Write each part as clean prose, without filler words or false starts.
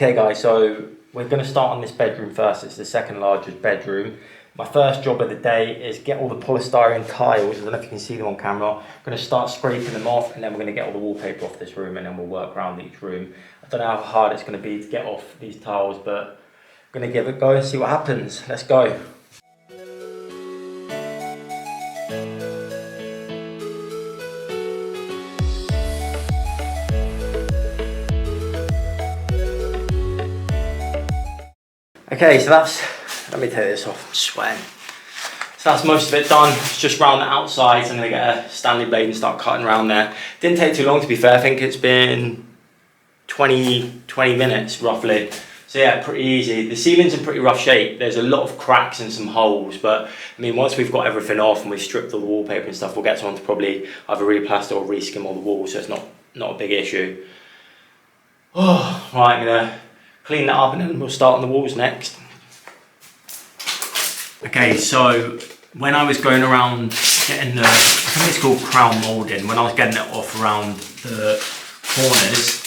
Okay guys, so we're going to start on this bedroom first. It's the second largest bedroom. My first job of the day is get all the polystyrene tiles. I don't know if you can see them on camera. I'm going to start scraping them off, and then we're going to get all the wallpaper off this room, and then we'll work around each room. I don't know how hard it's going to be to get off these tiles, but I'm going to give it a go and see what happens. Let's go. Okay, so let me take this off, I'm sweating. So that's most of it done. It's just round the outsides. I'm gonna get a Stanley blade and start cutting around there. Didn't take too long, to be fair. I think it's been 20 minutes roughly. So yeah, pretty easy. The ceiling's in pretty rough shape. There's a lot of cracks and some holes, but I mean, once we've got everything off and we've stripped all the wallpaper and stuff, we'll get someone to probably either replaster or reskim all the walls, so it's not a big issue. Oh, right, I'm gonna clean that up and then we'll start on the walls next. Okay, so when I was going around getting the, I think it's called crown moulding, when I was getting it off around the corners,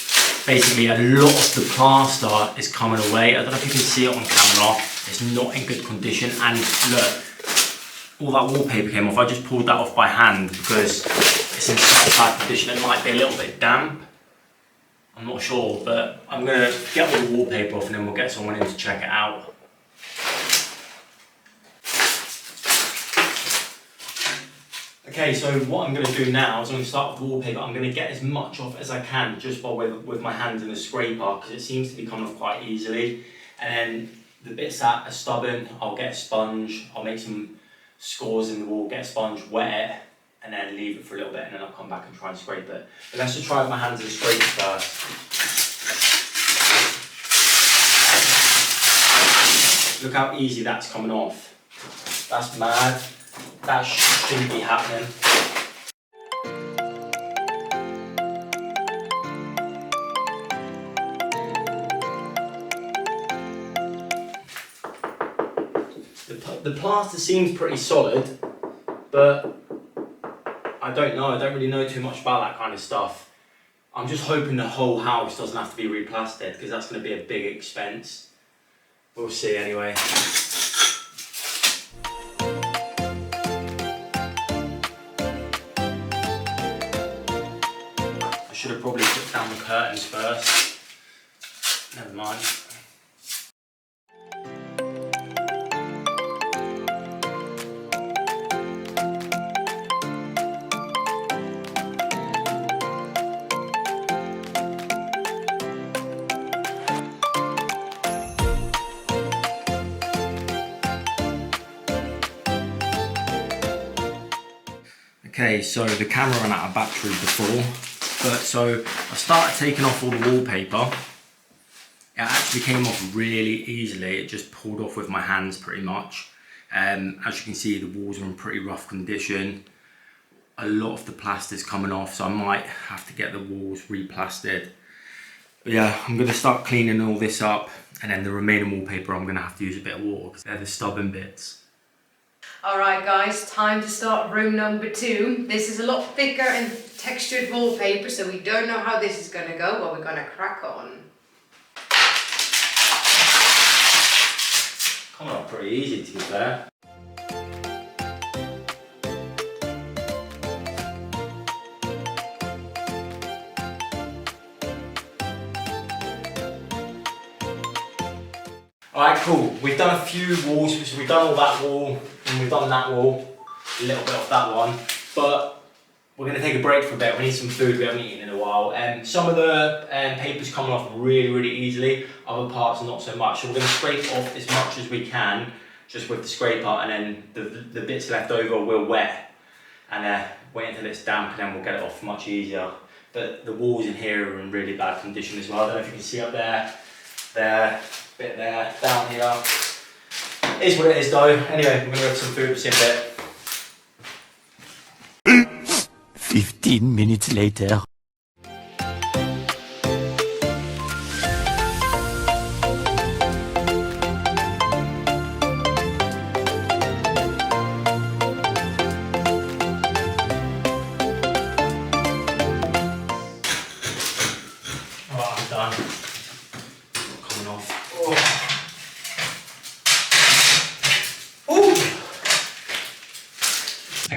basically a lot of the plaster is coming away. I don't know if you can see it on camera, it's not in good condition, and look, all that wallpaper came off. I just pulled that off by hand because it's in such bad condition. It might be a little bit damp, I'm not sure, but I'm going to get all the wallpaper off and then we'll get someone in to check it out. Okay, so what I'm going to do now is I'm going to start with the wallpaper. I'm going to get as much off as I can just with my hands in the scraper, because it seems to be coming off quite easily. And then the bits that are stubborn, I'll get a sponge, I'll make some scores in the wall, get a sponge, wet it, and then leave it for a little bit, and then I'll come back and try and scrape it. But let's just try with my hands and scrape it first. Look how easy that's coming off. That's mad. That shouldn't be happening. The plaster seems pretty solid, but I don't know, I don't really know too much about that kind of stuff. I'm just hoping the whole house doesn't have to be replastered, because that's going to be a big expense. We'll see anyway. I should have probably put down the curtains first. Never mind. Okay, so the camera ran out of battery before, but so I started taking off all the wallpaper. It actually came off really easily. It just pulled off with my hands pretty much. As you can see, the walls are in pretty rough condition. A lot of the plaster's coming off, so I might have to get the walls replastered. But yeah, I'm gonna start cleaning all this up, and then the remaining wallpaper I'm gonna have to use a bit of water because they're the stubborn bits. Alright guys, time to start room number 2. This is a lot thicker and textured wallpaper, so we don't know how this is going to go, but we're going to crack on. Coming up pretty easy, to be fair. Alright, cool. We've done a few walls, so we've done all that wall, and we've done that wall, a little bit of that one, but we're going to take a break for a bit. We need some food, we haven't eaten in a while. Some of the paper's coming off really easily, other parts not so much, so we're going to scrape off as much as we can, just with the scraper, and then the bits left over we'll wet, and wait until it's damp, and then we'll get it off much easier. But the walls in here are in really bad condition as well. I don't know if you can see up there, bit there, down here. It is what it is though. Anyway, we're going to have some food, see in a bit. 15 minutes later.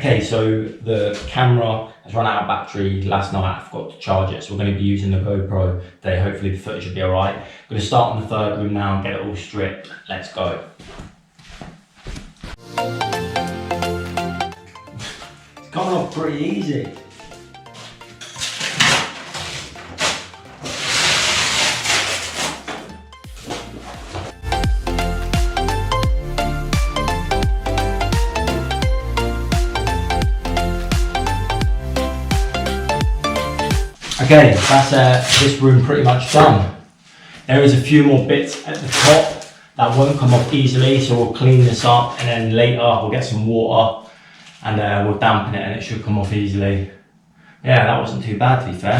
Okay, so the camera has run out of battery last night. I forgot to charge it, so we're going to be using the GoPro today. Hopefully the footage will be alright. I'm going to start on the third room now and get it all stripped. Let's go. It's coming off pretty easy. Okay, that's this room pretty much done. There is a few more bits at the top that won't come off easily, so we'll clean this up and then later we'll get some water and we'll dampen it and it should come off easily. Yeah, that wasn't too bad to be fair.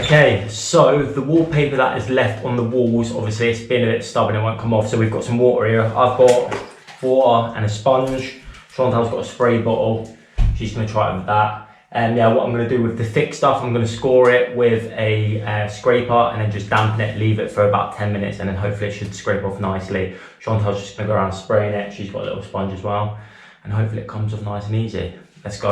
Okay, so the wallpaper that is left on the walls, obviously it's been a bit stubborn, it won't come off, so we've got some water here. I've got water and a sponge. Chantal's got a spray bottle. She's going to try it with that. And yeah, what I'm going to do with the thick stuff, I'm going to score it with a scraper and then just dampen it, leave it for about 10 minutes and then hopefully it should scrape off nicely. Chantal's just going to go around spraying it. She's got a little sponge as well. And hopefully it comes off nice and easy. Let's go.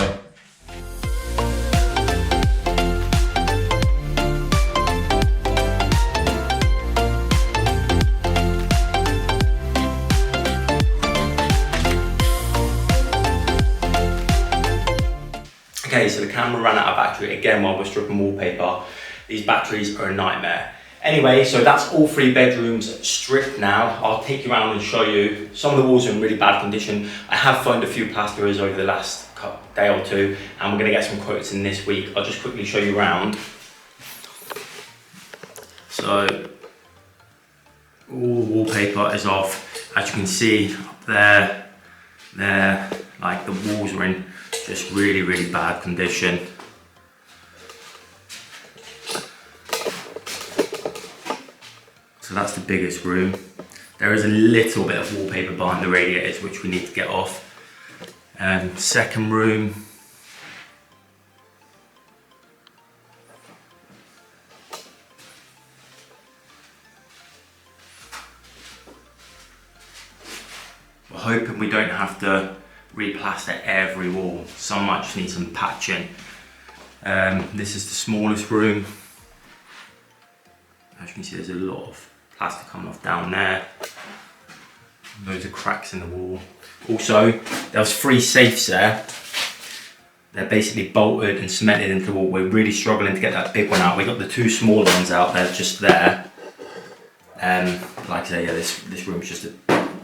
Okay, so the camera ran out of battery again while we're stripping wallpaper. These batteries are a nightmare. Anyway, so that's all 3 bedrooms stripped now. I'll take you around and show you. Some of the walls are in really bad condition. I have found a few plasterers over the last day or two, and we're gonna get some quotes in this week. I'll just quickly show you around. So, all the wallpaper is off. As you can see up there, like the walls are in just really, really bad condition. So that's the biggest room. There is a little bit of wallpaper behind the radiators which we need to get off. Second room. We're hoping we don't have to replaster every wall. Some might just need some patching. This is the smallest room. As you can see, there's a lot of plaster coming off down there. Loads of cracks in the wall. Also, there was 3 safes there. They're basically bolted and cemented into the wall. We're really struggling to get that big one out. We got the 2 smaller ones out there, just there. Like I say, yeah, this room's just a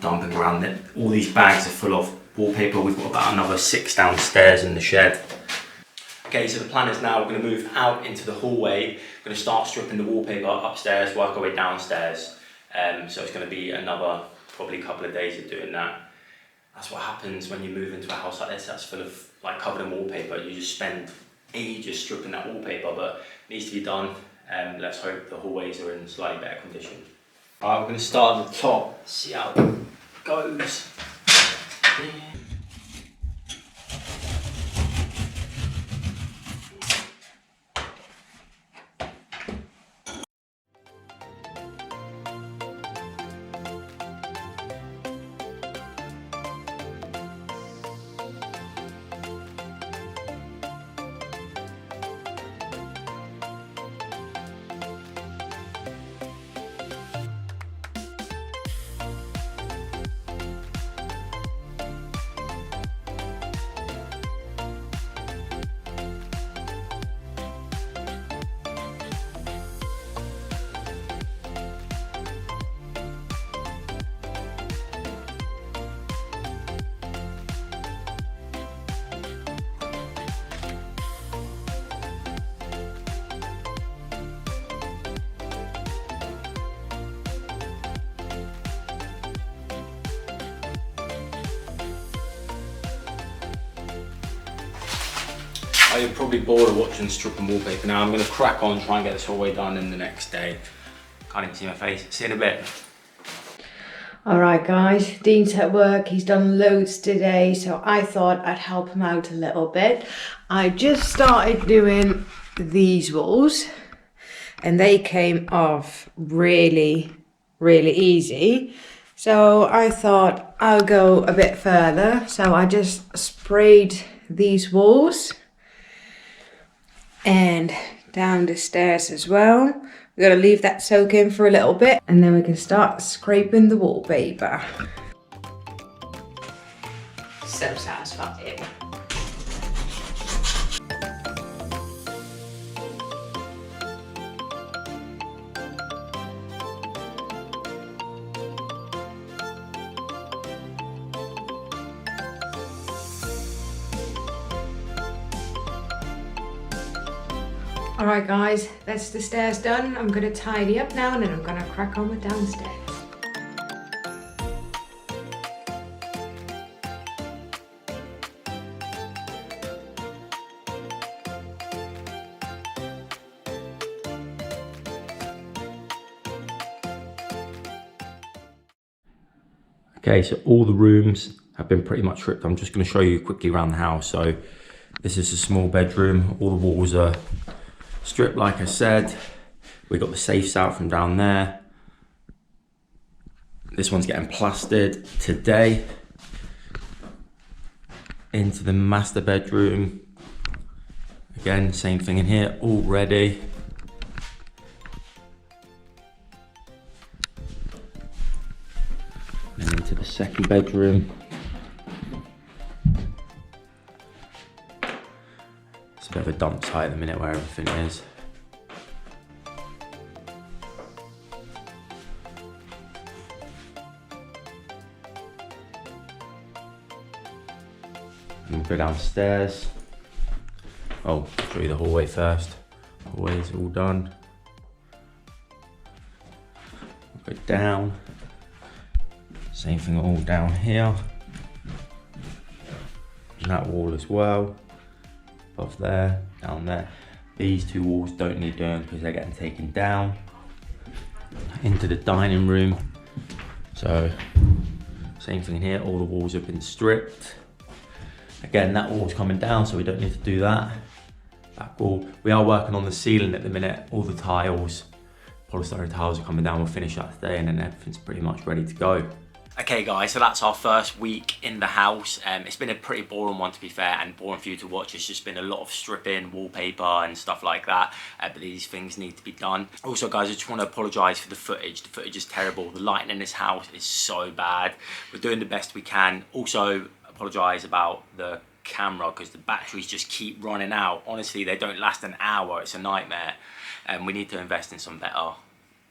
dumping ground. All these bags are full of wallpaper. We've got about another 6 downstairs in the shed. Okay, so the plan is now we're going to move out into the hallway. We're going to start stripping the wallpaper upstairs, work our way downstairs. So it's going to be another probably couple of days of doing that. That's what happens when you move into a house like this that's full of like covered in wallpaper. You just spend ages stripping that wallpaper, but it needs to be done. Let's hope the hallways are in slightly better condition. Alright, we're going to start at the top, see how it goes. You're probably bored of watching stripping wallpaper. Now I'm going to crack on, try and get this all way done in the next day. Can't even see my face. See you in a bit. Alright guys, Dean's at work, he's done loads today, so I thought I'd help him out a little bit. I just started doing these walls and they came off really, really easy. So I thought I'll go a bit further. So I just sprayed these walls and down the stairs as well. We're gonna leave that soak in for a little bit and then we can start scraping the wallpaper. So satisfying. Alright guys, that's the stairs done. I'm going to tidy up now and then I'm going to crack on with downstairs. Okay, so all the rooms have been pretty much stripped. I'm just going to show you quickly around the house. So this is a small bedroom. All the walls are stripped, like I said. We got the safes out from down there. This one's getting plastered today. Into the master bedroom. Again, same thing in here, all ready. And into the second bedroom. It's a bit of a dump site at the minute where everything is. And we'll go downstairs. Oh, show you the hallway first. Hallway's all done. We'll go down. Same thing all down here. And that wall as well. Above there, down there. These two walls don't need doing because they're getting taken down. Into the dining room. So, same thing here, all the walls have been stripped. Again, that wall's coming down, so we don't need to do that. Back wall. We are working on the ceiling at the minute. All the tiles, polystyrene tiles are coming down. We'll finish that today and then everything's pretty much ready to go. Okay guys, so that's our first week in the house. It's been a pretty boring one, to be fair, and boring for you to watch. It's just been a lot of stripping, wallpaper and stuff like that, but these things need to be done. Also guys, I just want to apologise for the footage. The footage is terrible. The lighting in this house is so bad. We're doing the best we can. Also apologise about the camera because the batteries just keep running out. Honestly, they don't last an hour. It's a nightmare. We need to invest in some better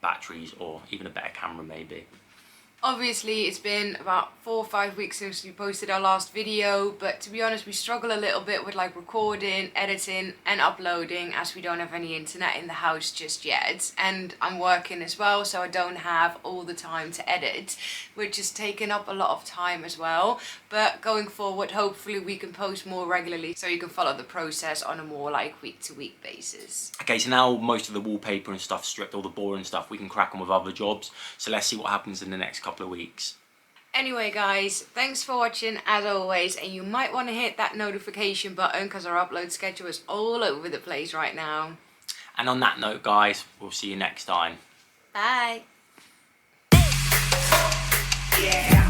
batteries or even a better camera maybe. Obviously, it's been about 4 or 5 weeks since we posted our last video, but to be honest, we struggle a little bit with like recording, editing and uploading as we don't have any internet in the house just yet. And I'm working as well, so I don't have all the time to edit, which has taken up a lot of time as well. But going forward, hopefully we can post more regularly so you can follow the process on a more like week-to-week basis. Okay, so now most of the wallpaper and stuff stripped, all the boring stuff, we can crack on with other jobs. So let's see what happens in the next couple of weeks. Anyway guys, thanks for watching as always, and you might want to hit that notification button because our upload schedule is all over the place right now. And on that note guys, we'll see you next time. Bye. Yeah.